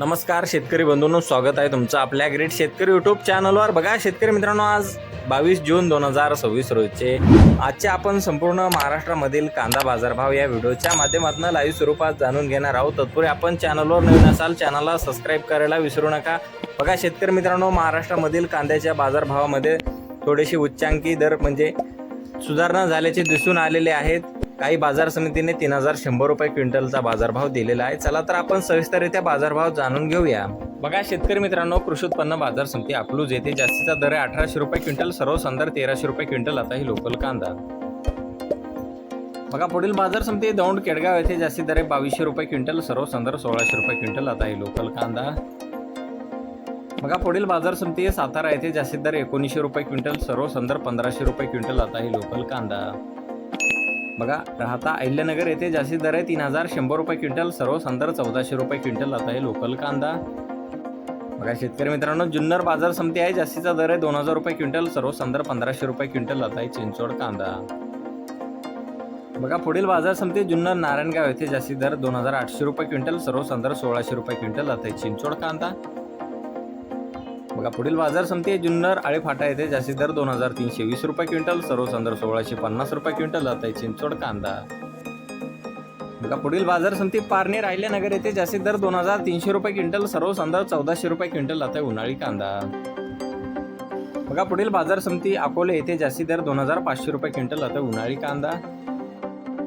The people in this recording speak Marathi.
नमस्कार शेतकरी बंधूंनो, स्वागत आहे तुमचं आपल्या ग्रेट शेतकरी यूट्यूब चॅनलवर। बघा शेतकरी मित्रांनो, आज 22 जून 2026 रोजचे आजचे आपण संपूर्ण महाराष्ट्रामधील कांदा बाजारभाव या व्हिडिओच्या माध्यमातून लाईव्ह स्वरूपात जाणून घेणार आहोत। तत्पूर्वी आपण चॅनलवर नवीन असाल चॅनलला सबस्क्राईब करायला विसरू नका। बघा शेतकरी मित्रांनो, महाराष्ट्रामधील कांद्याच्या बाजारभावामध्ये थोडेसे उच्चांकी दर म्हणजे सुधारणा झाल्याचे दिसून आलेले आहेत। काही बाजार समितीने 3100 रुपये क्विंटलचा बाजारभाव दिलेला आहे। चला तर आपण सविस्तररित्या बाजारभाव जाणून घेऊया। बघा शेतकरी मित्रांनो, कृषी उत्पन्न बाजार समिती अकलूज येथे जास्तीचा दर आहे 1800 रुपये क्विंटल, सर्वसाधारण दर 1300 रुपये क्विंटल। आता ही लोकल कांदा। बघा पुढील बाजार समिती दौंड केडगाव येथे जास्तीत दर आहे 2200 रुपये क्विंटल, सर्वसाधारण दर 1600 रुपये क्विंटल। आता ही लोकल कांदा। बघा पुढील बाजार समिती सातारा येथे जास्तीत दर 1900 रुपये क्विंटल, सर्वसाधारण दर 1500 रुपये क्विंटल। आता ही लोकल कांदा। बघा राहता अहिल्यानगर येथे जास्तीत दर आहे 3100 रुपये क्विंटल, सर्वसाधारण दर 1400 रुपये क्विंटल। आता हे लोकल कांदा। बघा शेतकरी मित्रांनो, जुन्नर बाजार समिती आहे, जास्तीचा दर आहे 2000 रुपये क्विंटल, सर्वसाधारण दर 1500 रुपये क्विंटल। आता हे चिंचवड कांदा। बघा पुढील बाजार समिती जुन्नर नारायणगाव येथे जास्तीत दर 2800 रुपये क्विंटल, सर्वसाधारण दर 1600 रुपये क्विंटल। आता हे चिंचवड कांदा। बघा पुढील बाजार समिती जुन्नर आळेफाटा येथे जास्तीत दर 2320 रुपये क्विंटल, सर्वसाधारण दर 1650 रुपये क्विंटल। आता हे चिंचवड कांदा। बघा पुढील बाजार समिती पारनेर अहिल्यानगर येथे जास्तीत दर 2300 रुपये क्विंटल, सर्वसाधारण दर 1400 रुपये क्विंटल। आता उन्हाळी कांदा। बघा पुढील बाजार समिती अकोले येथे जास्तीत दर 2500 रुपये क्विंटल। आता उन्हाळी कांदा।